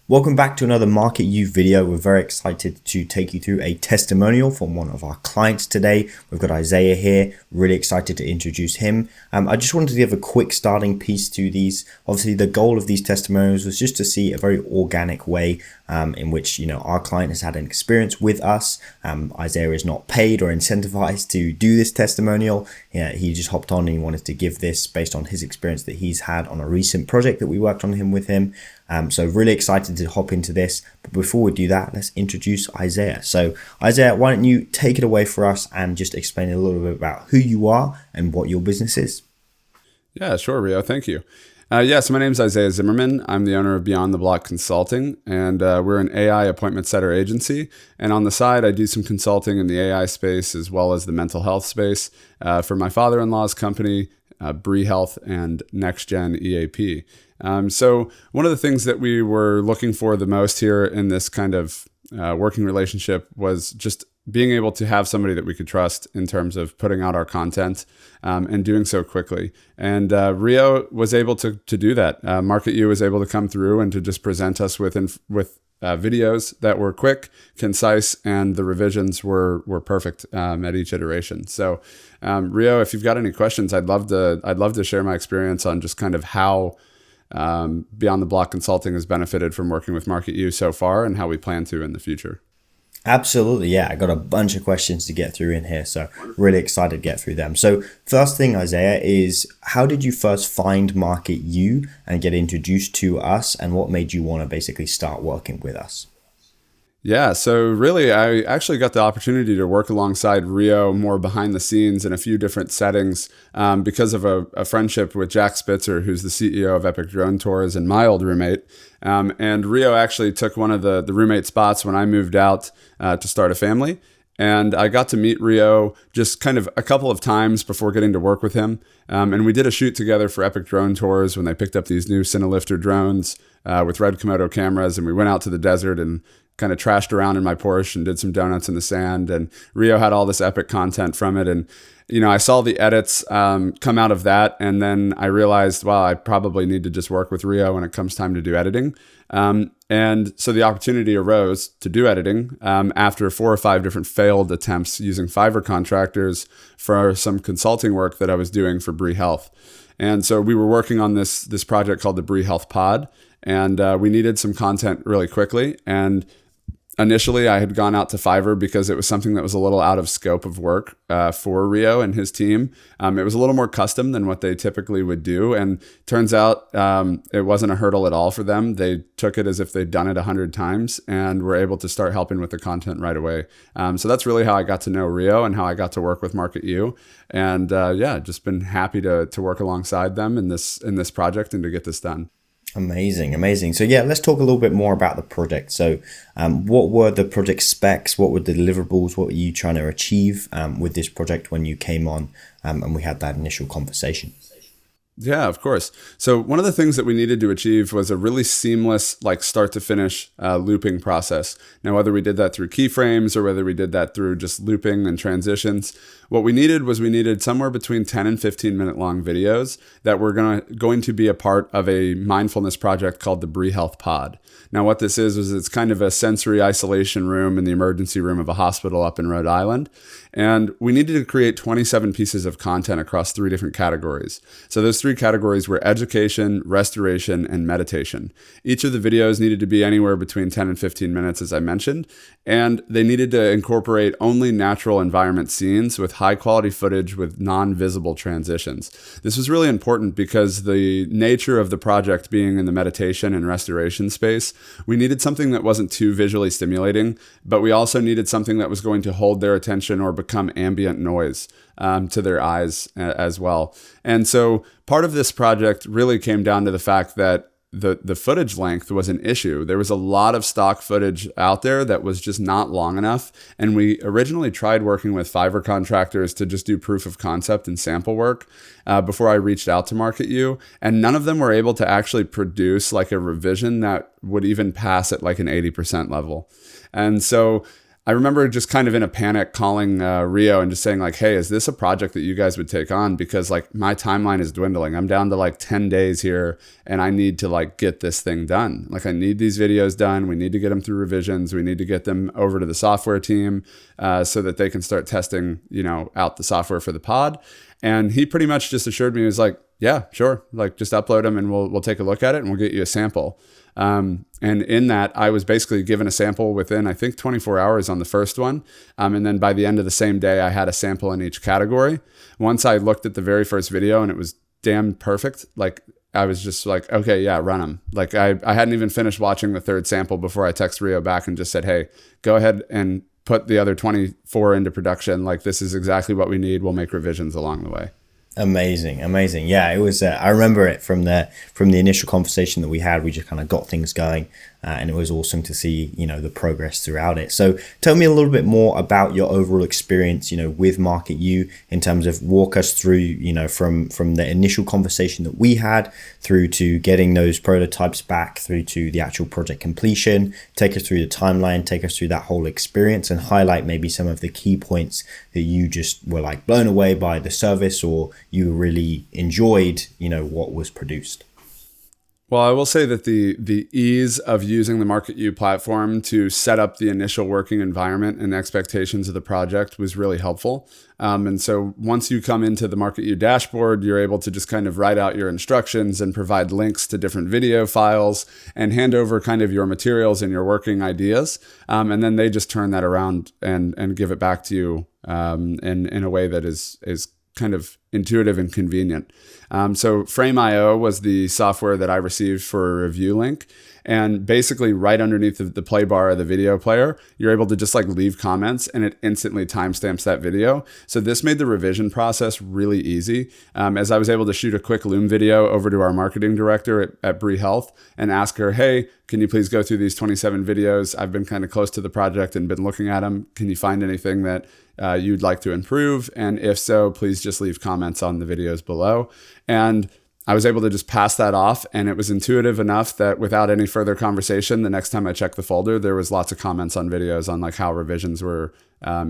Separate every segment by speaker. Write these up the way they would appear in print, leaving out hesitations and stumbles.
Speaker 1: Welcome back to another Market You video. We're very excited to take you through a testimonial from one of our clients today. We've got Isaiah here, really excited to introduce him. I just wanted to give a quick starting piece to these. Obviously, the goal of these testimonials was just to see a very organic way in which, our client has had an experience with us. Isaiah is not paid or incentivized to do this testimonial. He just hopped on and he wanted to give this based on his experience that he's had on a recent project that we worked on with him. So really excited to hop into this. But before we do that, let's introduce Isaiah. So Isaiah, why don't you take it away for us and just explain a little bit about who you are and what your business is?
Speaker 2: Yeah, sure, Rio. Thank you. So my name is Isaiah Zimmerman. I'm the owner of Beyond the Block Consulting, and we're an AI appointment setter agency. And on the side, I do some consulting in the AI space as well as the mental health space for my father-in-law's company, Bree Health and NextGen EAP. So one of the things that we were looking for the most here in this kind of working relationship was just being able to have somebody that we could trust in terms of putting out our content and doing so quickly. And Rio was able to do that. Market U was able to come through and to just present us with videos that were quick, concise, and the revisions were perfect at each iteration. So Rio, if you've got any questions, I'd love to share my experience on just kind of how Beyond the Block Consulting has benefited from working with Market U so far and how we plan to in the future.
Speaker 1: Absolutely, yeah. I got a bunch of questions to get through in here, so really excited to get through them. So first thing, Isaiah, is how did you first find Market U and get introduced to us, and what made you want to basically start working with us?
Speaker 2: Yeah, so really, I actually got the opportunity to work alongside Rio more behind the scenes in a few different settings because of a friendship with Jack Spitzer, who's the CEO of Epic Drone Tours and my old roommate. And Rio actually took one of the roommate spots when I moved out to start a family. And I got to meet Rio just kind of a couple of times before getting to work with him. And we did a shoot together for Epic Drone Tours when they picked up these new Cinelifter drones with Red Komodo cameras. And we went out to the desert and kind of trashed around in my Porsche and did some donuts in the sand. And Rio had all this epic content from it. And, I saw the edits come out of that. And then I realized, wow, I probably need to just work with Rio when it comes time to do editing. And so the opportunity arose to do editing after 4 or 5 different failed attempts using Fiverr contractors for some consulting work that I was doing for Bree Health. And so we were working on this project called the Bree Health Pod, and we needed some content really quickly. And initially, I had gone out to Fiverr because it was something that was a little out of scope of work for Rio and his team. It was a little more custom than what they typically would do. And turns out it wasn't a hurdle at all for them. They took it as if they'd done it 100 times and were able to start helping with the content right away. So that's really how I got to know Rio and how I got to work with Market U. And just been happy to work alongside them in this project and to get this done.
Speaker 1: Amazing. So yeah, let's talk a little bit more about the project. So what were the project specs? What were the deliverables? What were you trying to achieve with this project when you came on and we had that initial conversation?
Speaker 2: Yeah, of course. So one of the things that we needed to achieve was a really seamless, start to finish looping process. Now, whether we did that through keyframes or whether we did that through just looping and transitions, what we needed somewhere between 10 and 15 minute long videos that were going to be a part of a mindfulness project called the Bree Health Pod. Now, what this is it's kind of a sensory isolation room in the emergency room of a hospital up in Rhode Island. And we needed to create 27 pieces of content across 3 different categories. So those 3 categories were education, restoration, and meditation. Each of the videos needed to be anywhere between 10 and 15 minutes, as I mentioned, and they needed to incorporate only natural environment scenes with high quality footage with non-visible transitions. This was really important because the nature of the project being in the meditation and restoration space, we needed something that wasn't too visually stimulating, but we also needed something that was going to hold their attention or become ambient noise to their eyes as well. And so part of this project really came down to the fact that the footage length was an issue. There was a lot of stock footage out there that was just not long enough. And we originally tried working with Fiverr contractors to just do proof of concept and sample work before I reached out to Market U. And none of them were able to actually produce a revision that would even pass at an 80% level. And so I remember just kind of in a panic calling Rio and just saying like, hey, is this a project that you guys would take on? Because like my timeline is dwindling. I'm down to like 10 days here and I need to like get this thing done. Like I need these videos done. We need to get them through revisions. We need to get them over to the software team so that they can start testing, out the software for the pod. And he pretty much just assured me, he was like, yeah, sure. Like just upload them and we'll take a look at it and we'll get you a sample. And in that, I was basically given a sample within, I think, 24 hours on the first one. And then by the end of the same day, I had a sample in each category. Once I looked at the very first video and it was damn perfect, like I was just like, okay, yeah, run them. Like I hadn't even finished watching the third sample before I text Rio back and just said, hey, go ahead and put the other 24 into production. Like this is exactly what we need. We'll make revisions along the way.
Speaker 1: Amazing. Yeah, it was. I remember it from the initial conversation that we had. We just kind of got things going, and it was awesome to see the progress throughout it. So, tell me a little bit more about your overall experience, with MarketU in terms of walk us through, from the initial conversation that we had through to getting those prototypes back, through to the actual project completion. Take us through the timeline. Take us through that whole experience, and highlight maybe some of the key points that you just were like blown away by the service, or you really enjoyed, what was produced.
Speaker 2: Well, I will say that the ease of using the MarketU platform to set up the initial working environment and expectations of the project was really helpful. And so once you come into the MarketU dashboard, you're able to just kind of write out your instructions and provide links to different video files and hand over kind of your materials and your working ideas. And then they just turn that around and give it back to you in a way that is kind of intuitive and convenient. So Frame.io was the software that I received for a review link. And basically right underneath the play bar of the video player, you're able to just like leave comments and it instantly timestamps that video. So this made the revision process really easy. As I was able to shoot a quick Loom video over to our marketing director at Brie Health and ask her, hey, can you please go through these 27 videos? I've been kind of close to the project and been looking at them. Can you find anything that you'd like to improve? And if so, please just leave comments on the videos below. And I was able to just pass that off, and it was intuitive enough that without any further conversation, the next time I checked the folder, there was lots of comments on videos on like how revisions were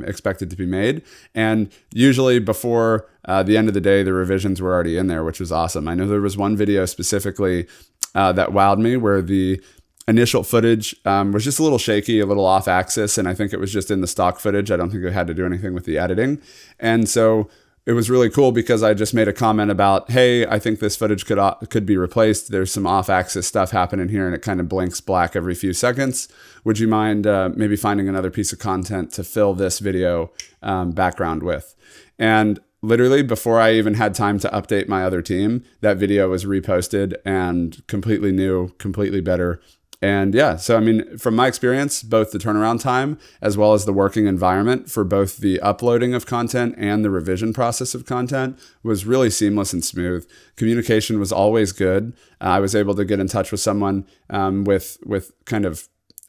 Speaker 2: expected to be made. And usually before the end of the day, the revisions were already in there, which was awesome. I know there was one video specifically that wowed me where the initial footage was just a little shaky, a little off axis, and I think it was just in the stock footage. I don't think it had to do anything with the editing. And so it was really cool because I just made a comment about, hey, I think this footage could be replaced. There's some off-axis stuff happening here and it kind of blinks black every few seconds. Would you mind maybe finding another piece of content to fill this video background with? And literally before I even had time to update my other team, that video was reposted and completely new, completely better. And yeah, so I mean, from my experience, both the turnaround time as well as the working environment for both the uploading of content and the revision process of content was really seamless and smooth. Communication was always good. I was able to get in touch with someone with kind of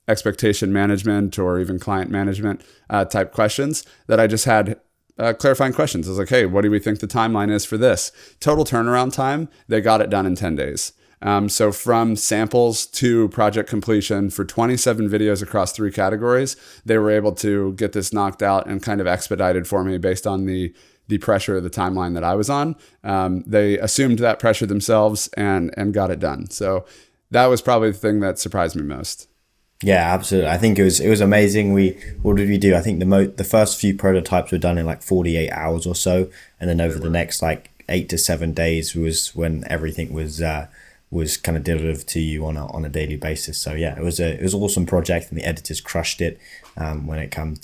Speaker 2: expectation management or even client management type questions that I just had clarifying questions. I was like, hey, what do we think the timeline is for this? Total turnaround time, they got it done in 10 days. So from samples to project completion for 27 videos across 3 categories, they were able to get this knocked out and kind of expedited for me based on the pressure of the timeline that I was on. They assumed that pressure themselves and got it done. So that was probably the thing that surprised me most.
Speaker 1: Yeah, absolutely. I think it was amazing. What did we do? I think the first few prototypes were done in like 48 hours or so, and then over the next like 8 to 7 days was when everything was kind of delivered to you on a daily basis. So yeah, it was an awesome project, and the editors crushed it when it came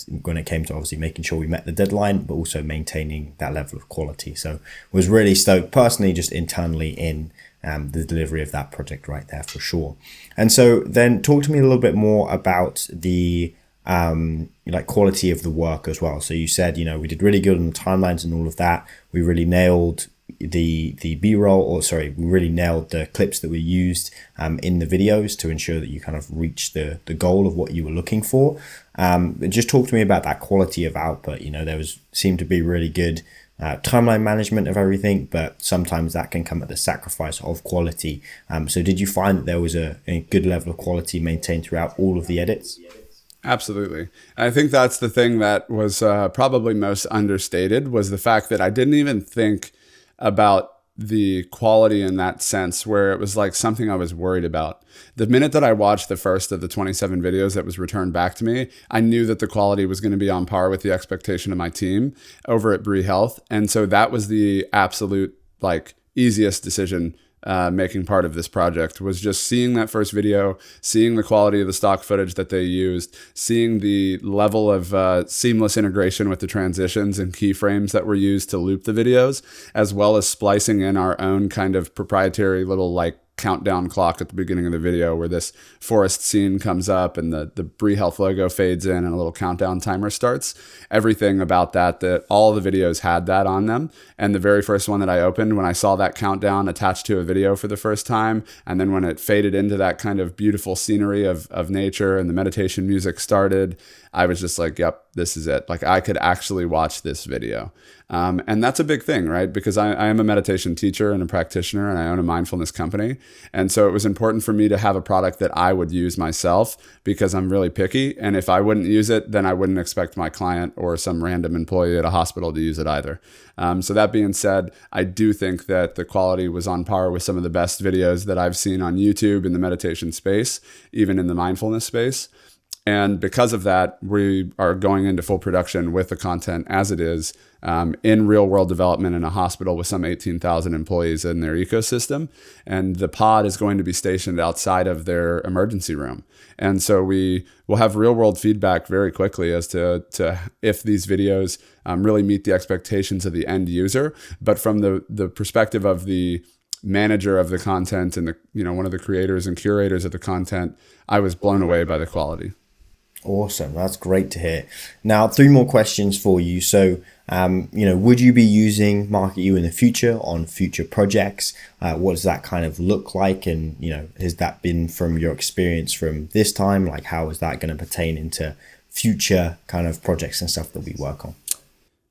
Speaker 1: to obviously making sure we met the deadline, but also maintaining that level of quality. So was really stoked personally, just internally in the delivery of that project right there for sure. And so then talk to me a little bit more about the like quality of the work as well. So you said, we did really good on the timelines and all of that. We really nailed the B-roll, we really nailed the clips that we used in the videos to ensure that you kind of reached the goal of what you were looking for. Just talk to me about that quality of output. There seemed to be really good timeline management of everything, but sometimes that can come at the sacrifice of quality. So did you find that there was a good level of quality maintained throughout all of the edits?
Speaker 2: Absolutely. And I think that's the thing that was probably most understated was the fact that I didn't even think about the quality in that sense, where it was like something I was worried about. The minute that I watched the first of the 27 videos that was returned back to me, I knew that the quality was going to be on par with the expectation of my team over at Brie Health. And so that was the absolute like easiest decision making part of this project, was just seeing that first video, seeing the quality of the stock footage that they used, seeing the level of seamless integration with the transitions and keyframes that were used to loop the videos, as well as splicing in our own kind of proprietary little like countdown clock at the beginning of the video where this forest scene comes up and the Brie Health logo fades in and a little countdown timer starts. Everything about that all the videos had that on them. And the very first one that I opened, when I saw that countdown attached to a video for the first time, and then when it faded into that kind of beautiful scenery of nature and the meditation music started, I was just like, yep, this is it. Like I could actually watch this video. And that's a big thing, right? Because I am a meditation teacher and a practitioner, and I own a mindfulness company. And so it was important for me to have a product that I would use myself, because I'm really picky. And if I wouldn't use it, then I wouldn't expect my client or some random employee at a hospital to use it either. So that being said, I do think that the quality was on par with some of the best videos that I've seen on YouTube in the meditation space, even in the mindfulness space. And because of that, we are going into full production with the content as it is, in real world development in a hospital with some 18,000 employees in their ecosystem. And the pod is going to be stationed outside of their emergency room. And so we will have real world feedback very quickly as to if these videos really meet the expectations of the end user. But from the perspective of the manager of the content and one of the creators and curators of the content, I was blown away by the quality.
Speaker 1: Awesome. That's great to hear. Now, 3 more questions for you. So, would you be using MarketU in the future on future projects? What does that kind of look like? And, has that been from your experience from this time? Like, how is that going to pertain into future kind of projects and stuff that we work on?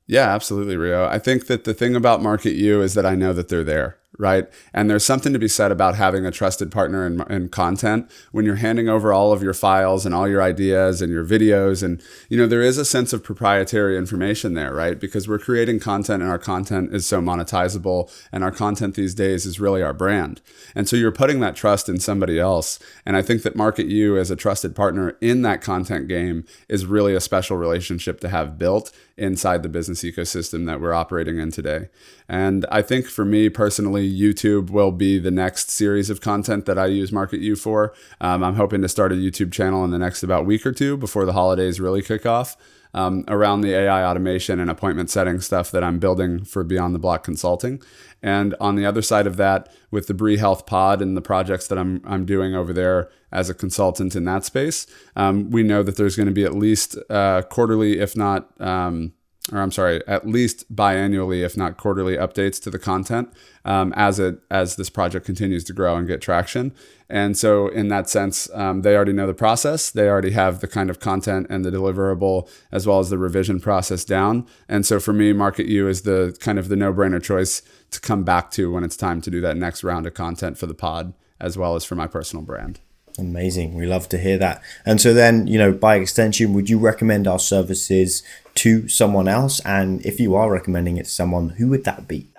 Speaker 2: Yeah, absolutely, Rio. I think that the thing about MarketU is that I know that they're there, right? And there's something to be said about having a trusted partner in content when you're handing over all of your files and all your ideas and your videos. And, there is a sense of proprietary information there, right? Because we're creating content and our content is so monetizable, and our content these days is really our brand. And so you're putting that trust in somebody else. And I think that MarketU as a trusted partner in that content game is really a special relationship to have built inside the business ecosystem that we're operating in today. And I think for me personally, YouTube will be the next series of content that I use MarketU for. I'm hoping to start a YouTube channel in the next about week or 2 before the holidays really kick off, around the AI automation and appointment setting stuff that I'm building for Beyond the Block Consulting. And on the other side of that, with the Brie Health Pod and the projects that I'm doing over there as a consultant in that space, we know that there's going to be at least quarterly, if not, at least biannually, if not quarterly, updates to the content as this project continues to grow and get traction. And so in that sense, they already know the process. They already have the kind of content and the deliverable as well as the revision process down. And so for me, MarketU is the kind of the no-brainer choice to come back to when it's time to do that next round of content for the pod, as well as for my personal brand.
Speaker 1: Amazing. We love to hear that. And so then, by extension, would you recommend our services to someone else? And if you are recommending it to someone, who would that be?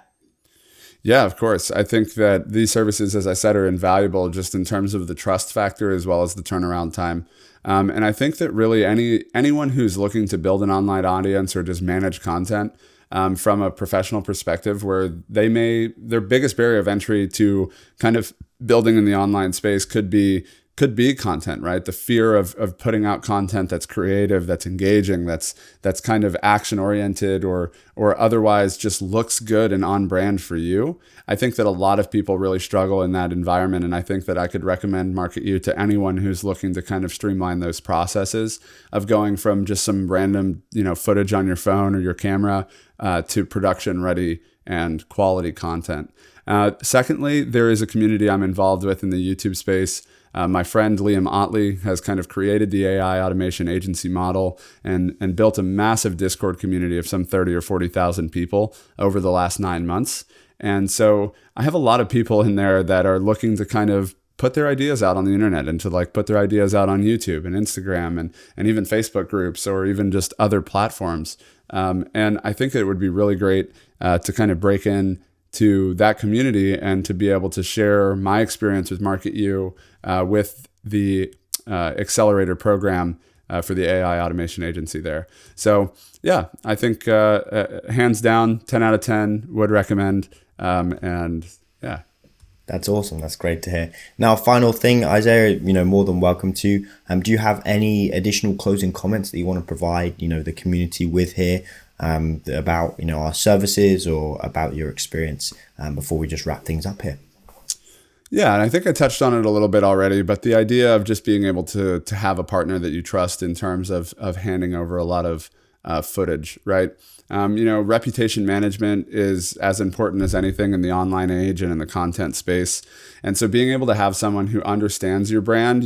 Speaker 2: Yeah, of course. I think that these services, as I said, are invaluable just in terms of the trust factor as well as the turnaround time. And I think that really anyone who's looking to build an online audience or just manage content from a professional perspective, where their biggest barrier of entry to kind of building in the online space could be content, right? The fear of putting out content that's creative, that's engaging, that's kind of action oriented or otherwise just looks good and on brand for you. I think that a lot of people really struggle in that environment. And I think that I could recommend MarketU to anyone who's looking to kind of streamline those processes of going from just some random, footage on your phone or your camera to production ready and quality content. Secondly, there is a community I'm involved with in the YouTube space. My friend Liam Otley has kind of created the AI automation agency model and built a massive Discord community of some 30 or 40,000 people over the last 9 months. And so I have a lot of people in there that are looking to kind of put their ideas out on the internet and to like put their ideas out on YouTube and Instagram and even Facebook groups or even just other platforms. And I think it would be really great to kind of break in to that community and to be able to share my experience with MarketU with the accelerator program for the AI automation agency there. So yeah, I think hands down, 10 out of 10 would recommend. And yeah.
Speaker 1: That's awesome. That's great to hear. Now, final thing, Isaiah, more than welcome to. Do you have any additional closing comments that you want to provide, the community with here about, our services or about your experience before we just wrap things up here?
Speaker 2: Yeah, and I think I touched on it a little bit already, but the idea of just being able to have a partner that you trust in terms of handing over a lot of footage, right? Reputation management is as important as anything in the online age and in the content space. And so being able to have someone who understands your brand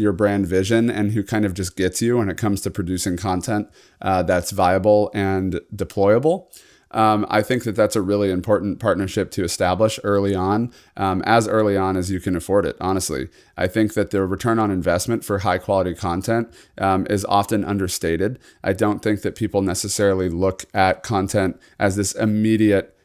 Speaker 2: vision, and who kind of just gets you when it comes to producing content that's viable and deployable. I think that that's a really important partnership to establish early on, as early on as you can afford it, honestly. I think that the return on investment for high quality content is often understated. I don't think that people necessarily look at content as this immediate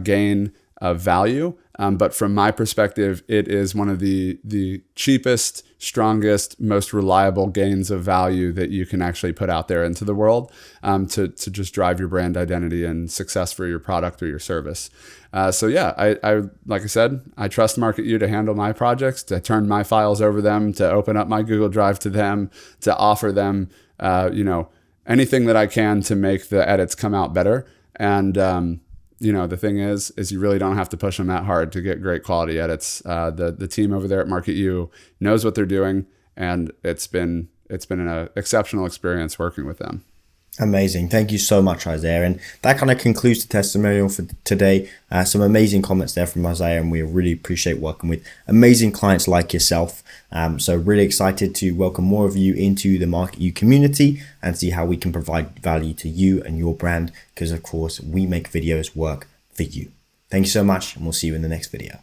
Speaker 2: gain of value. But from my perspective, it is one of the cheapest, strongest, most reliable gains of value that you can actually put out there into the world to just drive your brand identity and success for your product or your service. So yeah, I like I said, I trust MarketU to handle my projects, to turn my files over them, to open up my Google Drive to them, to offer them, anything that I can to make the edits come out better. And the thing is you really don't have to push them that hard to get great quality edits. The team over there at MarketU knows what they're doing, and it's been an exceptional experience working with them.
Speaker 1: Amazing. Thank you so much, Isaiah. And that kind of concludes the testimonial for today. Some amazing comments there from Isaiah, and we really appreciate working with amazing clients like yourself. So really excited to welcome more of you into the MarketU community and see how we can provide value to you and your brand, because of course we make videos work for you. Thank you so much, and we'll see you in the next video.